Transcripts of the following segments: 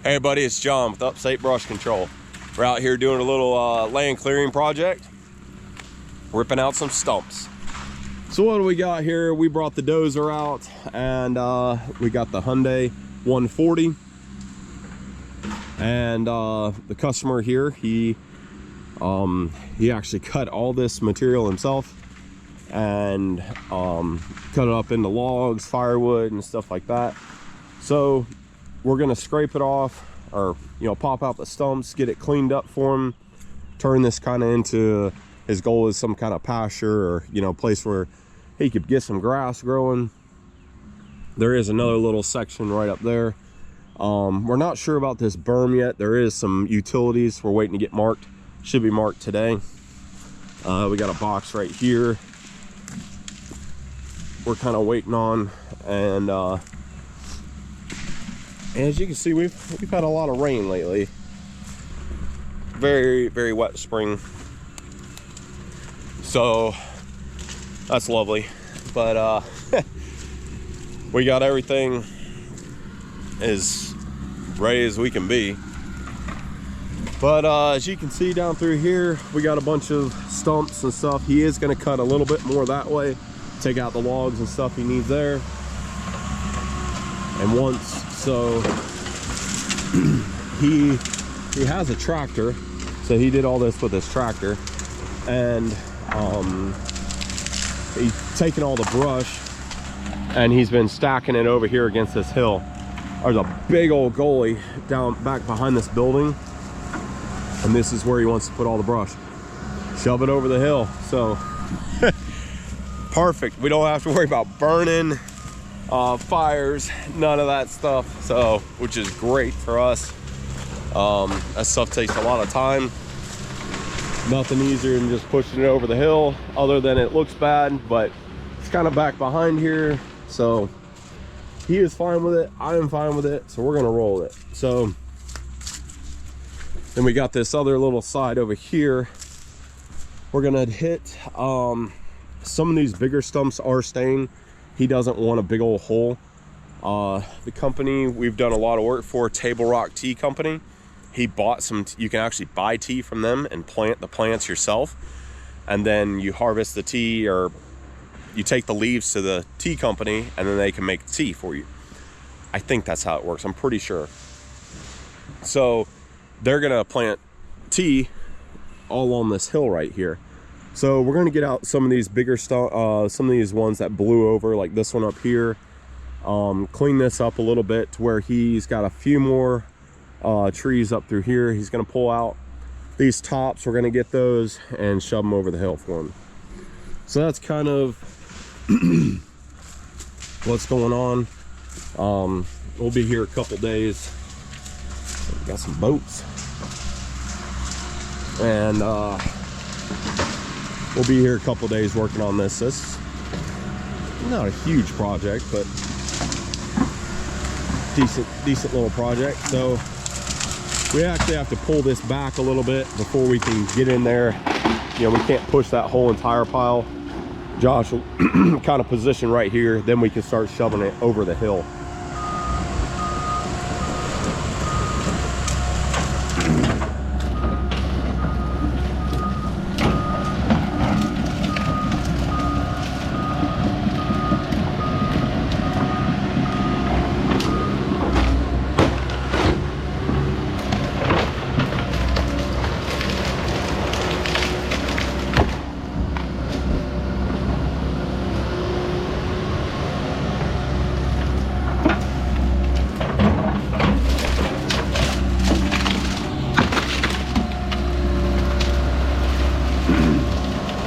Hey buddy, it's John with Upstate Brush Control. We're out here doing a little land clearing project, ripping out some stumps. So what do we got here? We brought the dozer out, and we got the Hyundai 140. And the customer here, he actually cut all this material himself and cut it up into logs, firewood, and stuff like that. So we're gonna scrape it off, or pop out the stumps, get it cleaned up for him, turn this kind of into, his goal is some kind of pasture, or place where he could get some grass growing. There is another little section right up there. We're not sure about this berm yet. There is some utilities we're waiting to get marked. Should be marked today. We got a box right here we're kind of waiting on, and as you can see, we've had a lot of rain lately. Very, very wet spring. So that's lovely. But we got everything as ready as we can be. But as you can see down through here, we got a bunch of stumps and stuff. He is going to cut a little bit more that way, take out the logs and stuff he needs there. And once, so he has a tractor, so he did all this with his tractor, and he's taken all the brush and he's been stacking it over here against this hill. There's a big old gully down back behind this building, and this is where he wants to put all the brush, shove it over the hill. So perfect, we don't have to worry about burning, fires, none of that stuff, so which is great for us. That stuff takes a lot of time. Nothing easier than just pushing it over the hill, other than it looks bad, but it's kind of back behind here. So he is fine with it, I am fine with it, so we're gonna roll it. So then we got this other little side over here. We're gonna hit some of these bigger stumps are staying. He doesn't want a big old hole. The company we've done a lot of work for, Table Rock Tea Company, he bought some, you can actually buy tea from them and plant the plants yourself, and then you harvest the tea, or you take the leaves to the tea company and then they can make tea for you. I think that's how it works, I'm pretty sure. So they're gonna plant tea all on this hill right here. So we're gonna get out some of these bigger stuff, some of these ones that blew over, like this one up here. Clean this up a little bit to where he's got a few more trees up through here. He's gonna pull out these tops. We're gonna get those and shove them over the hill for him. So that's kind of what's going on. We'll be here a couple days. We got some boats, and we'll be here a couple days working on this. This is not a huge project, but decent little project. So we actually have to pull this back a little bit before we can get in there. We can't push that whole entire pile. Josh will kind of position right here, then we can start shoving it over the hill.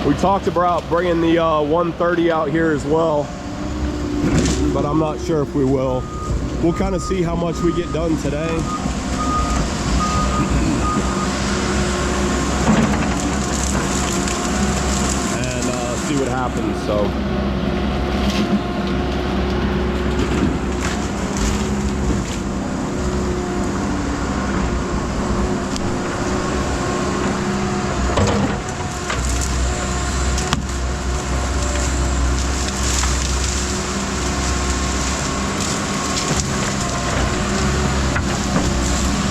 We talked about bringing the 130 out here as well, but I'm not sure if we will. We'll kind of see how much we get done today. And see what happens, so.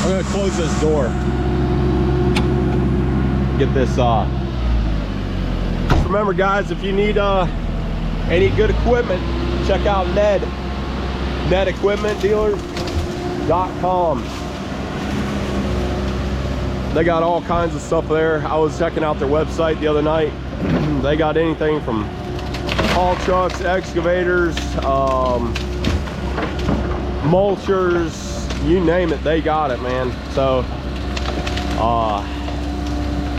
I'm gonna close this door. Get this. Just remember, guys, if you need any good equipment, check out netequipmentdealers.com. They got all kinds of stuff there. I was checking out their website the other night. They got anything from haul trucks, excavators, mulchers, you name it, they got it, man. So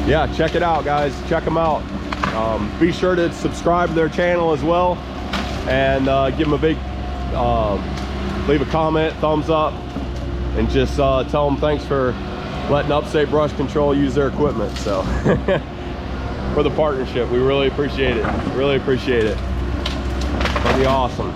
yeah, check it out, guys. Check them out. Be sure to subscribe to their channel as well, and give them a big leave a comment, thumbs up, and just tell them thanks for letting Upstate Brush Control use their equipment. So for the partnership, we really appreciate it. Really appreciate it. It'll be awesome.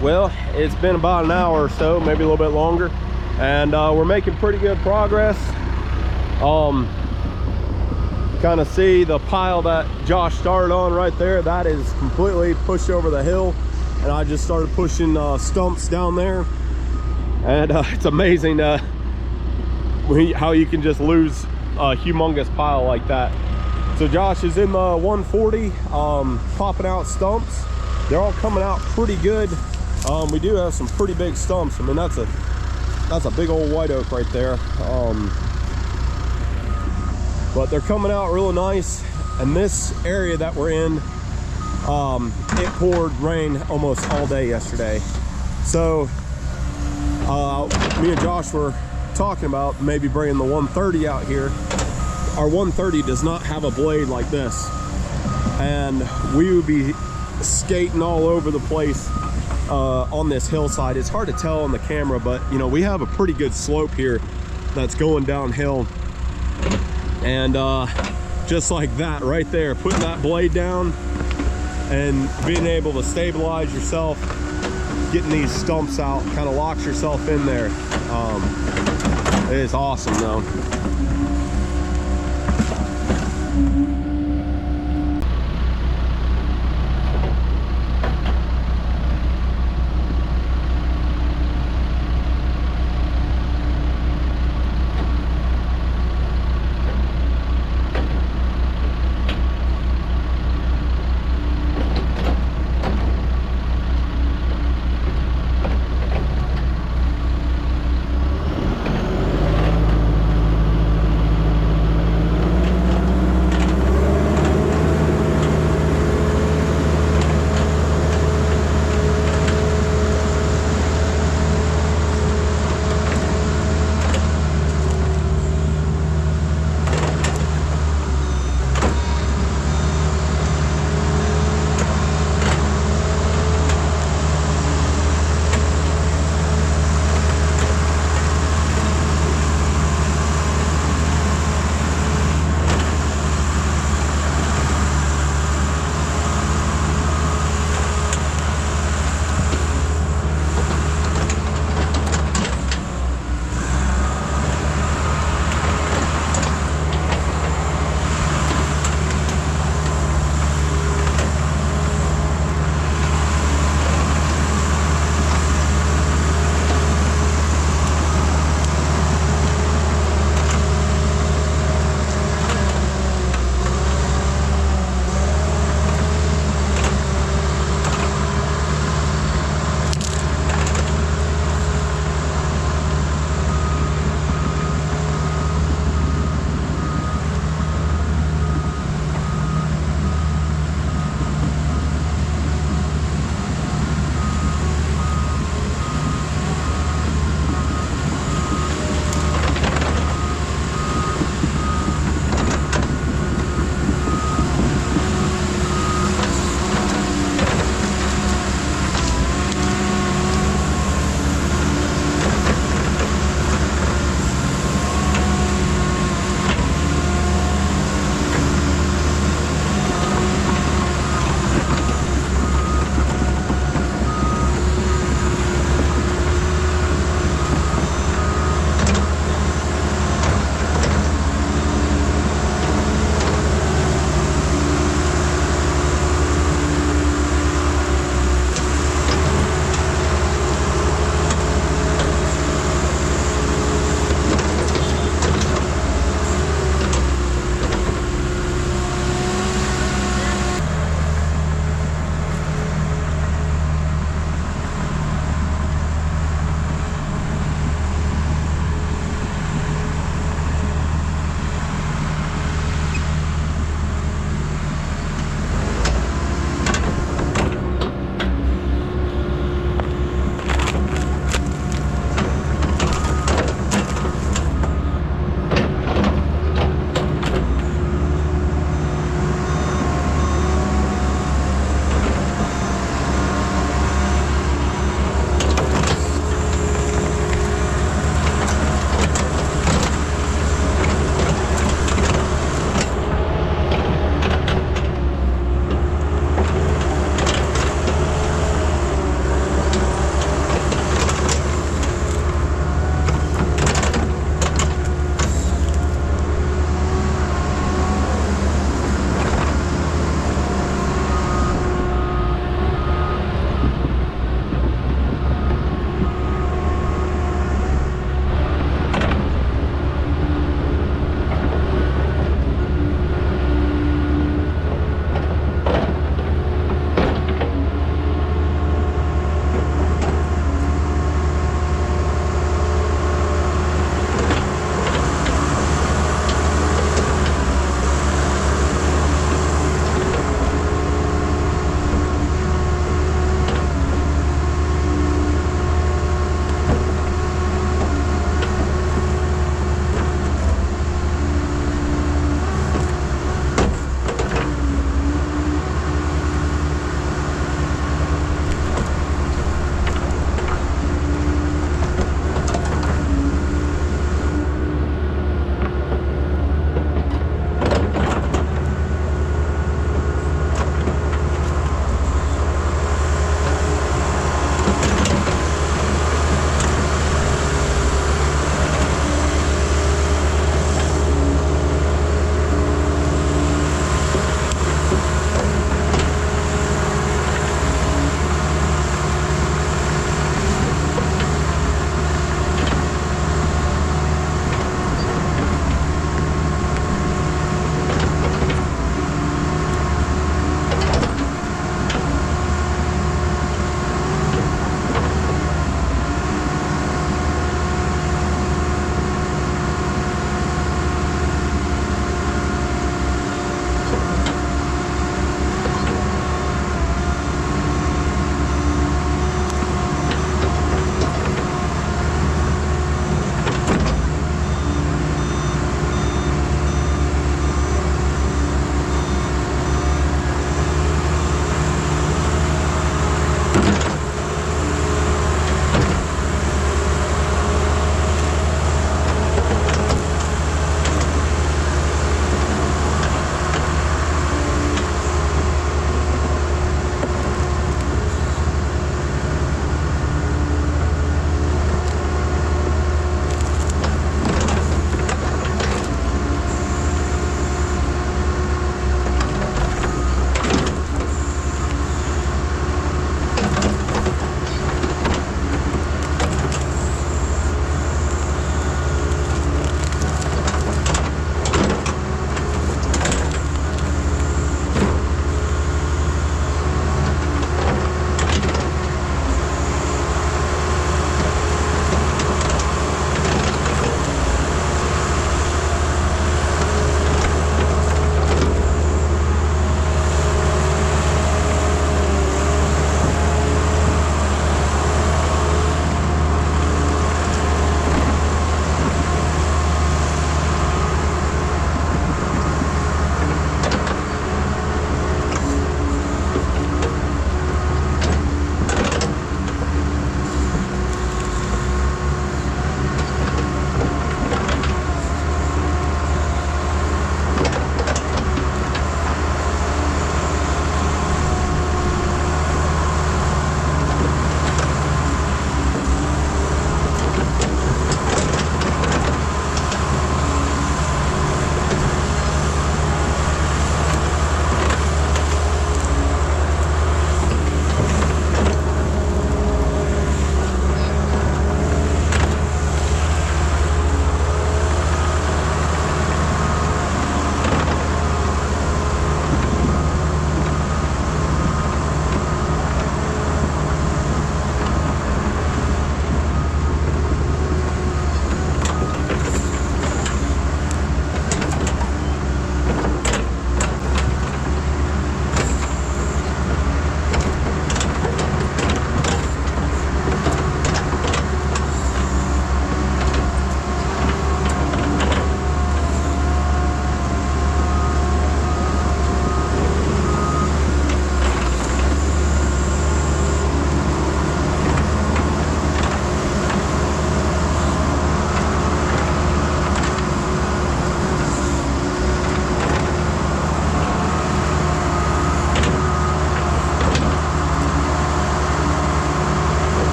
Well, it's been about an hour or so, maybe a little bit longer, and we're making pretty good progress. Kind of see the pile that Josh started on right there. That is completely pushed over the hill, and I just started pushing stumps down there. And it's amazing how you can just lose a humongous pile like that. So Josh is in the 140, popping out stumps. They're all coming out pretty good. We do have some pretty big stumps. I mean, that's a big old white oak right there. But they're coming out real nice. And this area that we're in, it poured rain almost all day yesterday. So me and Josh were talking about maybe bringing the 130 out here our 130 does not have a blade like this, and we would be skating all over the place on this hillside. It's hard to tell on the camera, but you know, we have a pretty good slope here that's going downhill, and just like that right there, putting that blade down and being able to stabilize yourself, getting these stumps out, kind of locks yourself in there. It is awesome though.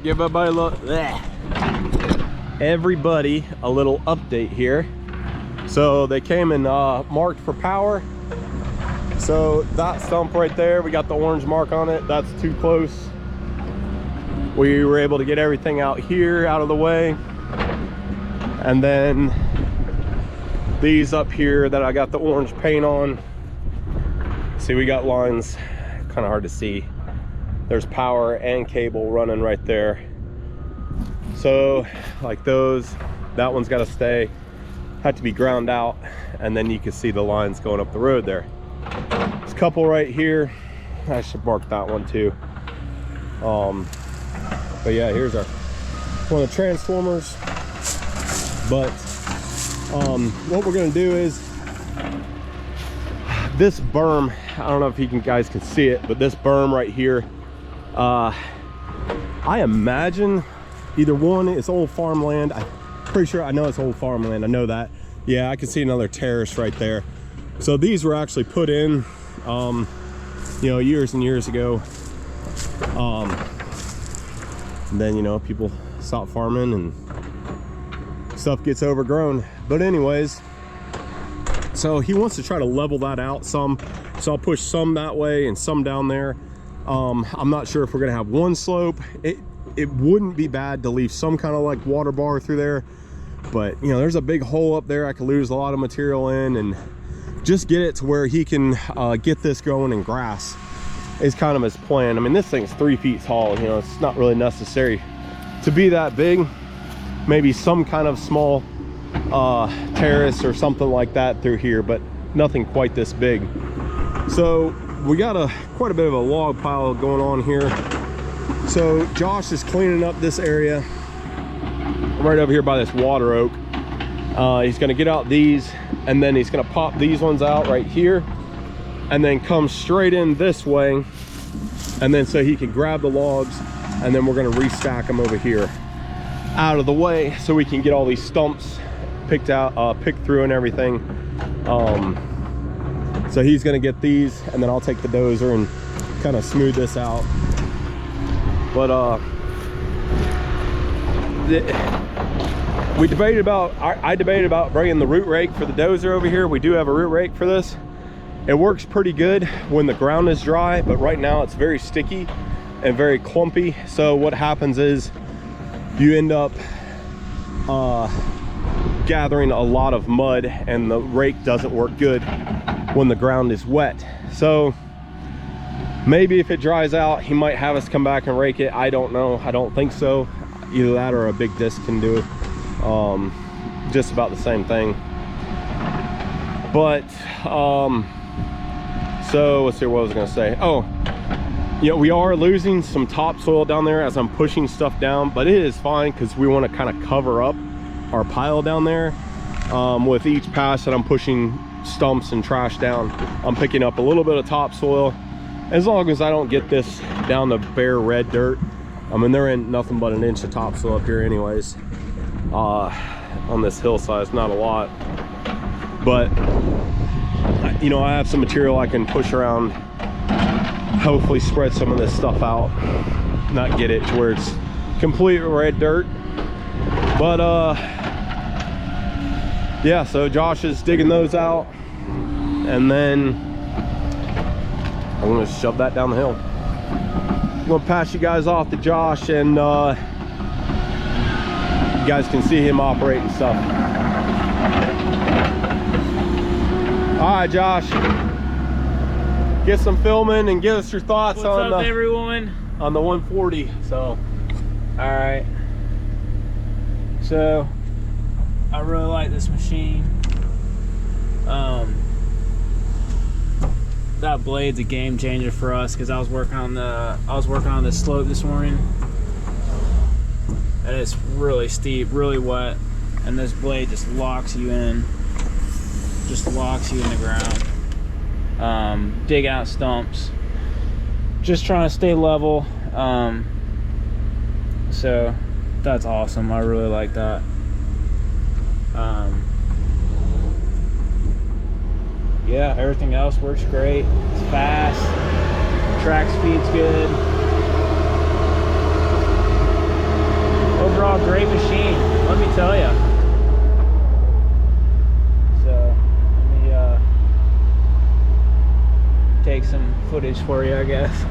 give everybody a little update here. So they came and marked for power. So that stump right there, we got the orange mark on it. That's too close. We were able to get everything out here out of the way. And then these up here that I got the orange paint on. See, we got lines, kind of hard to see. There's power and cable running right there. So like those, that one's got to stay, had to be ground out, and then you can see the lines going up the road there. There's a couple right here. I should mark that one too. But yeah, here's one of the transformers. But what we're gonna do is this berm, I don't know if you guys can see it, but this berm right here, I imagine either one is old farmland. I'm pretty sure, I know it's old farmland, I know that. Yeah, I can see another terrace right there. So these were actually put in, you know, years and years ago. And then, you know, people stop farming and stuff gets overgrown. But anyways, so he wants to try to level that out some. So I'll push some that way and some down there. I'm not sure if we're gonna have one slope. It wouldn't be bad to leave some kind of like water bar through there, but you know, there's a big hole up there I could lose a lot of material in, and just get it to where he can get this going in grass is kind of his plan. I mean, this thing's 3 feet tall, you know, it's not really necessary to be that big. Maybe some kind of small terrace or something like that through here, but nothing quite this big. So we got quite a bit of a log pile going on here. So Josh is cleaning up this area right over here by this water oak. He's gonna get out these, and then he's gonna pop these ones out right here, and then come straight in this way, and then so he can grab the logs, and then we're gonna restack them over here out of the way so we can get all these stumps picked out, picked through and everything. So he's gonna get these, and then I'll take the dozer and kind of smooth this out. But we debated about, I debated about bringing the root rake for the dozer over here. We do have a root rake for this. It works pretty good when the ground is dry, but right now it's very sticky and very clumpy. So what happens is you end up gathering a lot of mud, and the rake doesn't work good when the ground is wet. So maybe if it dries out, he might have us come back and rake it. I don't know. I don't think so. Either that or a big disc can do it. Just about the same thing. But so let's see, what I was gonna say. Oh, you know, we are losing some topsoil down there as I'm pushing stuff down, but it is fine because we want to kind of cover up our pile down there. With each pass that I'm pushing stumps and trash down, I'm picking up a little bit of topsoil, as long as I don't get this down to bare red dirt. I mean, there ain't nothing but an inch of topsoil up here anyways. On this hillside, it's not a lot, but you know, I have some material I can push around, hopefully spread some of this stuff out, not get it to where it's complete red dirt. But yeah, so Josh is digging those out, and then I'm gonna shove that down the hill. I'm gonna pass you guys off to Josh, and you guys can see him operating stuff. All right, Josh, get some filming and give us your thoughts on everyone on the 140. So, all right. So, I really like this machine. That blade's a game changer for us because I was working on the slope this morning, and it's really steep, really wet, and this blade just locks you in the ground. Digging out stumps, just trying to stay level. So that's awesome. I really like that. Yeah, everything else works great. It's fast, track speed's good. overall great machine, let me tell you. So let me take some footage for you, I guess.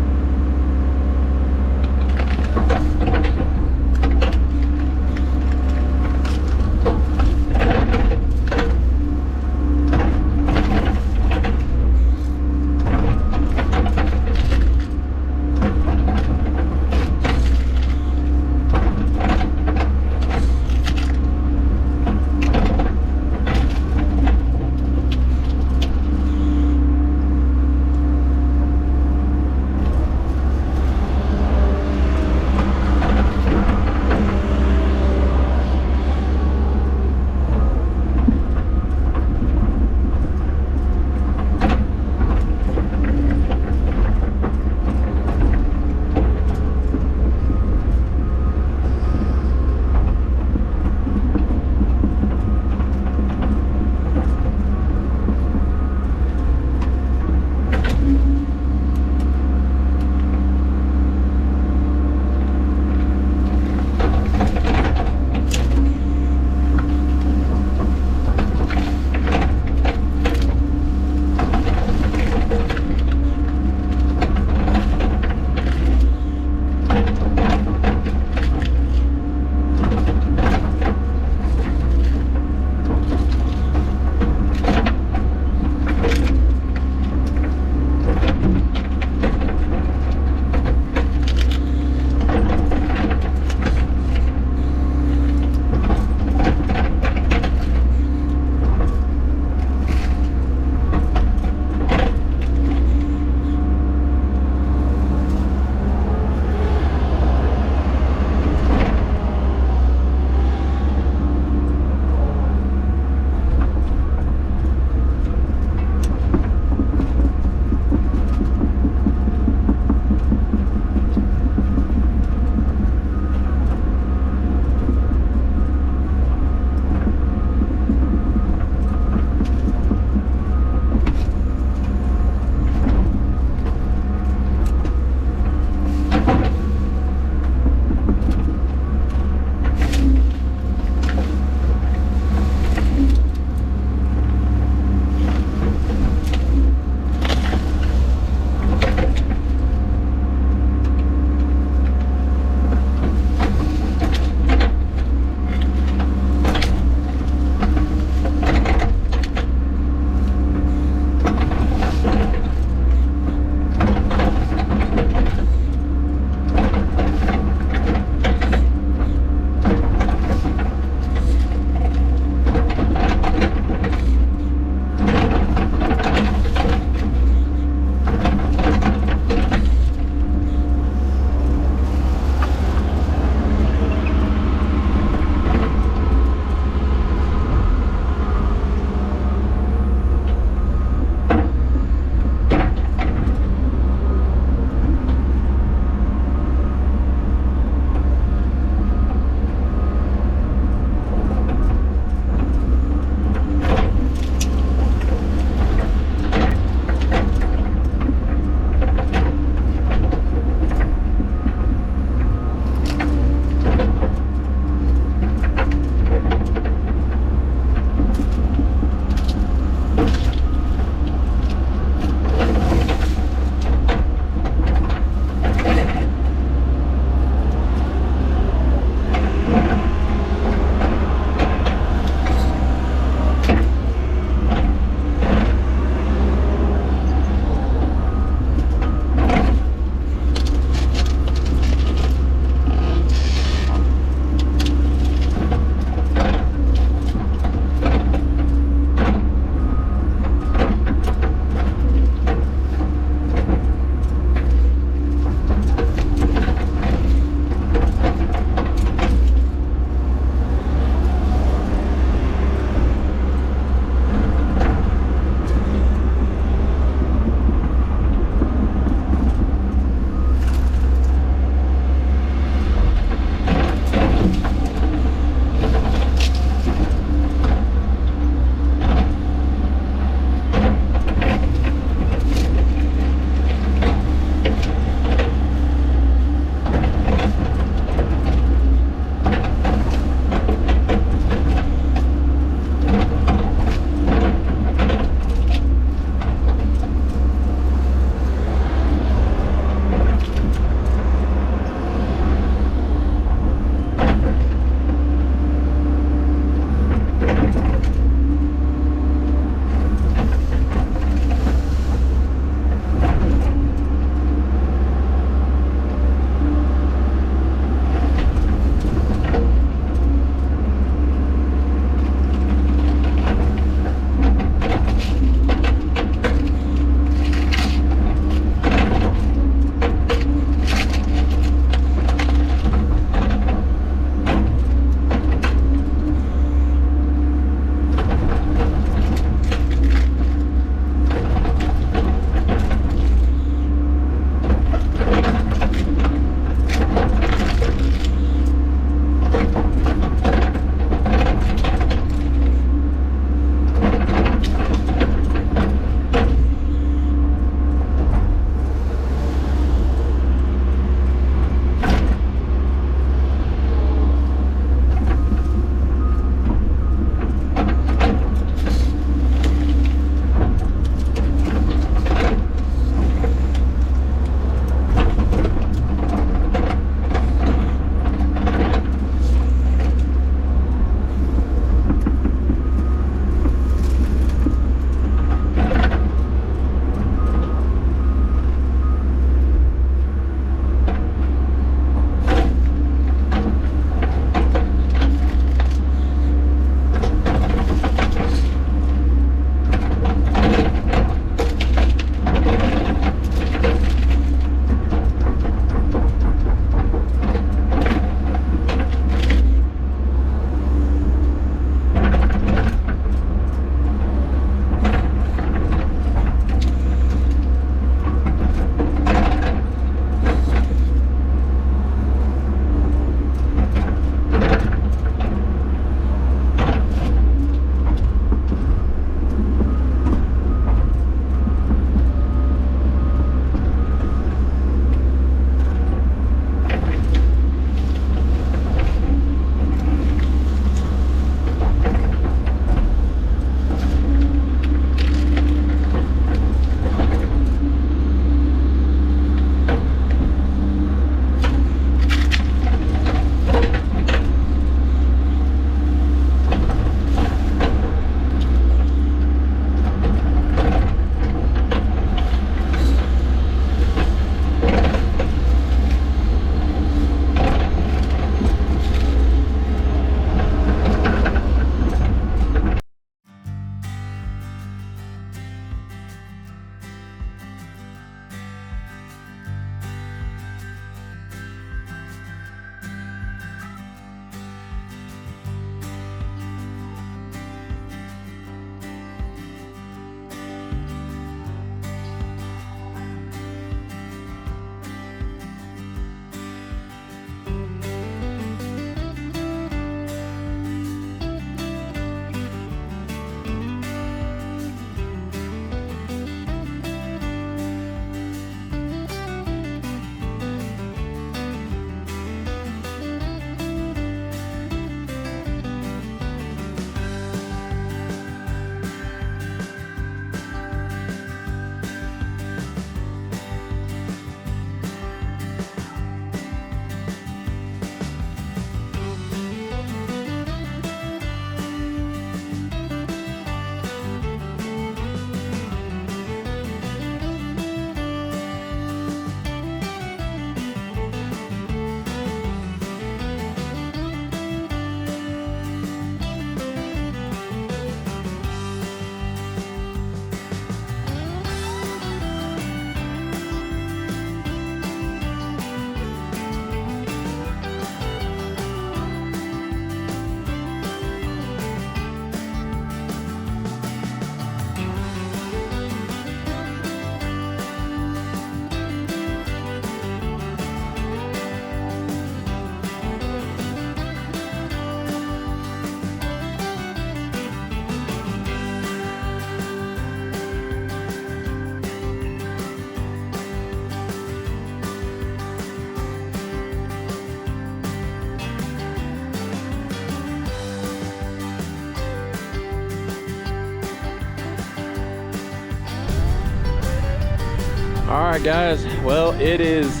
All right, guys. Well, it is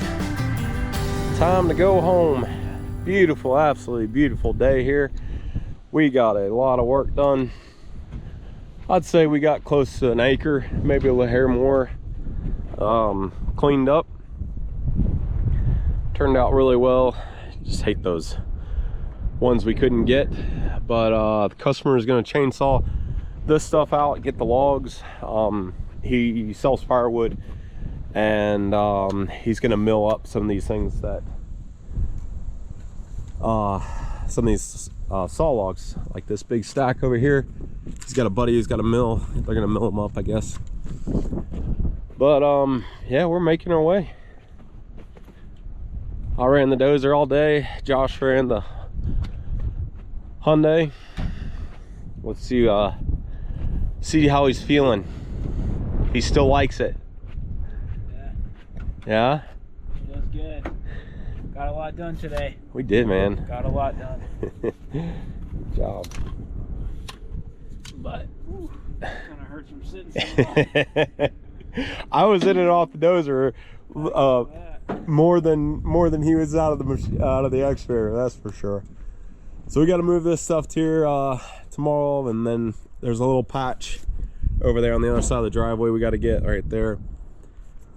time to go home. Beautiful, absolutely beautiful day here. We got a lot of work done. I'd say we got close to an acre, maybe a little hair more, cleaned up. Turned out really well. Just hate those ones we couldn't get, but the customer is going to chainsaw this stuff out, get the logs. He sells firewood, and he's going to mill up some of these things that some of these saw logs, like this big stack over here. He's got a buddy who's got a mill. They're gonna mill them up, I guess. But yeah, we're making our way. I ran the Dozer all day. Josh ran the Hyundai. Let's see how he's feeling. He still likes it. Yeah? It was good. Got a lot done today. We did, man. Got a lot done. Good job. But kind of hurts from sitting so long. I was in it off the Dozer more than he was out of the excavator, that's for sure. So we got to move this stuff here tomorrow, and then there's a little patch over there on the other side of the driveway we got to get right there.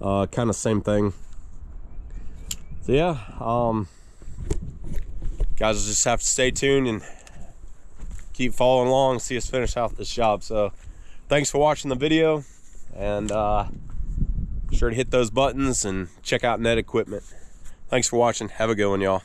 Kind of same thing. So yeah, guys will just have to stay tuned and keep following along, see us finish out this job. So thanks for watching the video, and be sure to hit those buttons and check out Net Equipment. Thanks for watching. Have a good one, y'all.